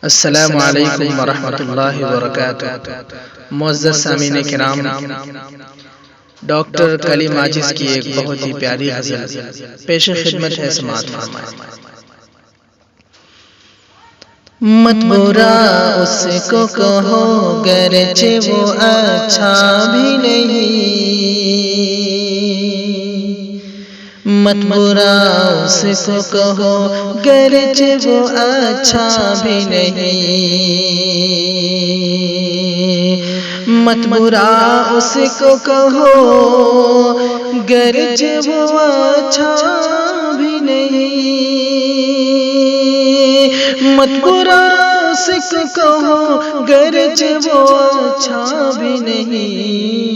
السلام علیکم ورحمۃ اللہ وبرکاتہ۔ معزز سامعین کرام، ڈاکٹر کلیم عاجز کی ایک بہت ہی پیاری غزل پیش خدمت ہے، سماعت فرمائیں۔ مت برا اس کو کہو گرچہ وہ اچھا بھی نہیں، مت برا اس کو کہو گرچہ وہ اچھا بھی نہیں، مت برا اس کو کہو گرچہ وہ اچھا بھی نہیں، مت برا اس کو کہو گرچہ وہ اچھا بھی نہیں،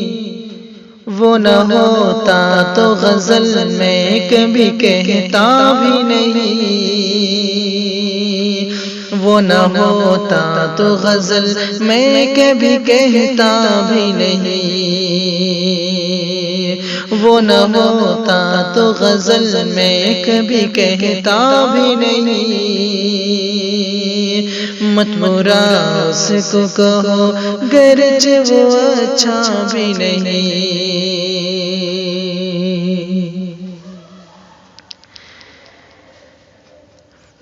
وہ نہ ہوتا تو غزل میں کبھی کہتا بھی نہیں، وہ نہ ہوتا تو غزل میں کبھی کہتا بھی نہیں، وہ نہ ہوتا تو غزل میں کبھی کہتا بھی نہیں، مت برا اس کو کہو گرچہ وہ اچھا بھی نہیں۔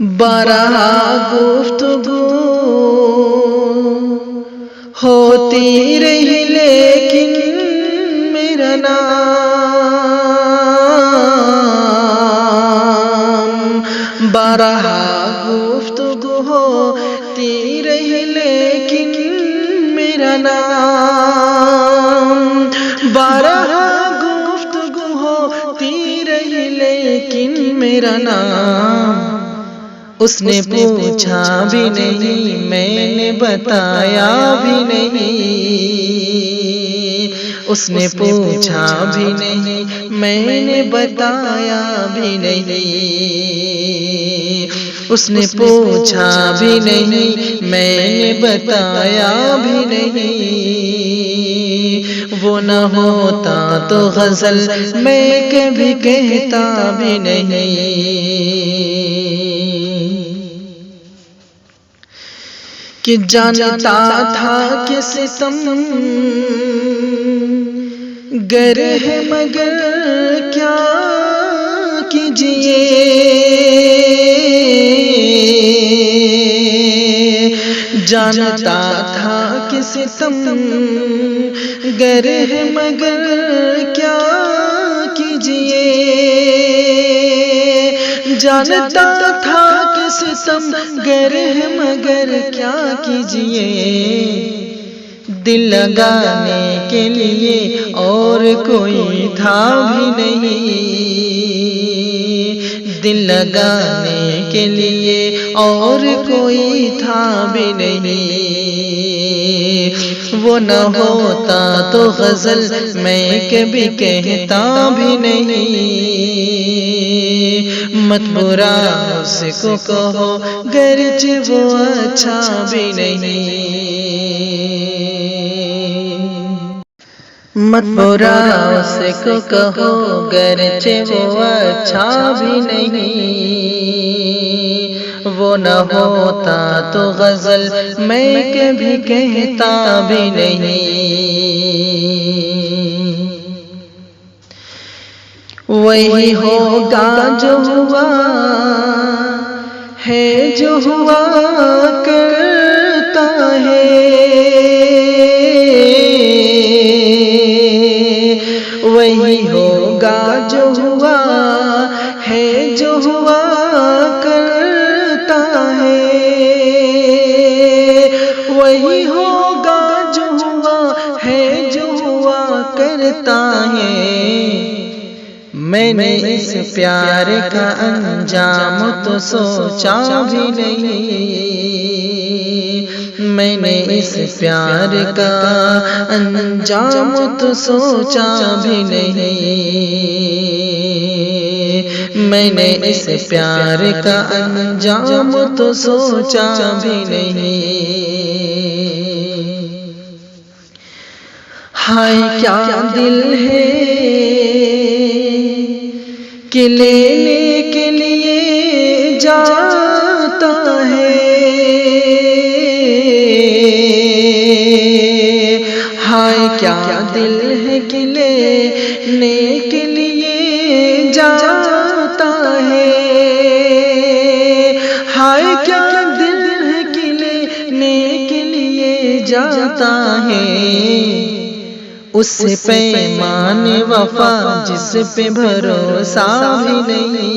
بارہا گفتگو ہوتی رہی لیکن میرا نام، بارہا گفتگو ہوتی رہی لیکن میرا نام، بارہا گفتگو ہوتی رہی لیکن میرا نام، اس نے پوچھا بھی نہیں میں نے بتایا بھی نہیں، اس نے پوچھا بھی نہیں میں نے بتایا بھی نہیں، اس نے پوچھا بھی نہیں میں نے بتایا بھی نہیں، وہ نہ ہوتا تو غزل میں کبھی کہتا بھی نہیں، کہ جانتا تھا کہ ستم گر ہے مگر کیا کیجیے، جانتا تھا کہ ستم گر ہے مگر کیا کیجیے، جانتا تھا کہ ستم گر ہے مگر کیا کیجیے، دل لگانے کے لیے اور کوئی تھا بھی نہیں، دل لگانے کے لیے اور کوئی تھا بھی نہیں، وہ نہ ہوتا تو غزل میں کبھی کہتا بھی نہیں، مت برا اس کو کہو گرچہ وہ اچھا بھی نہیں، مت برا اس کو کہو گرچہ وہ اچھا بھی نہیں، وہ نہ ہوتا تو غزل میں کبھی کہتا بھی نہیں، وہی ہوگا جو ہوا ہے جو ہوا کرتا ہے، وہی ہوگا جو ہوا ہے جو ہوا کرتا ہے، وہی ہوگا جو ہوا ہے جو ہوا کرتا ہے، میں نے اس پیار کا انجام تو سوچا بھی نہیں، میں نے اس پیار کا انجام تو سوچا بھی نہیں، میں نے اس پیار کا انجام تو سوچا بھی نہیں، ہائے کیا دل ہے کہ لینے کے لیے جاتا ہے، کیا دل ہے کہ لینے کے لیے جاتا ہے، اس سے پیمان وفا جس پہ بھروسہ بھی نہیں،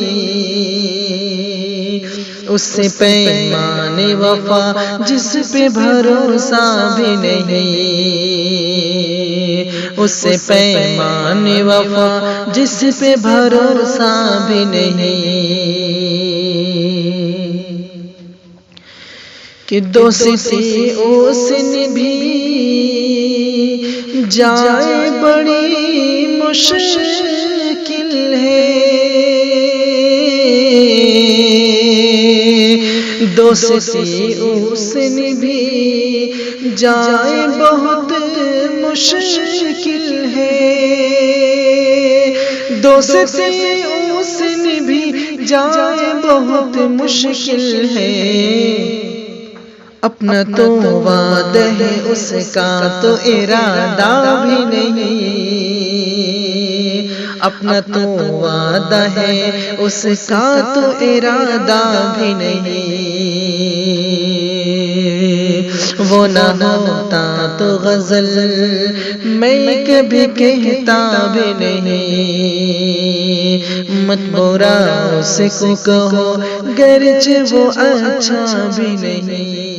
اس سے پیمان وفا جس پہ بھروسہ بھی نہیں، اس سے پیمان وفا جس پہ بھروسہ بھی نہیں، کہ دوستی اس نے بھی جائے بڑی مشکل ہے، دوستی اس نے بھی جائے بہت مشکل ہے، دوستی اس نے بھی جائے بہت مشکل ہے، اپنا تو وعدہ ہے اس کا تو ارادہ بھی نہیں، اپنا تو وعدہ ہے اس کا تو ارادہ بھی نہیں، وہ نہ ہوتا تو غزل میں کبھی کہتا بھی نہیں، مت برا اس کو کہو گرچہ وہ اچھا بھی نہیں۔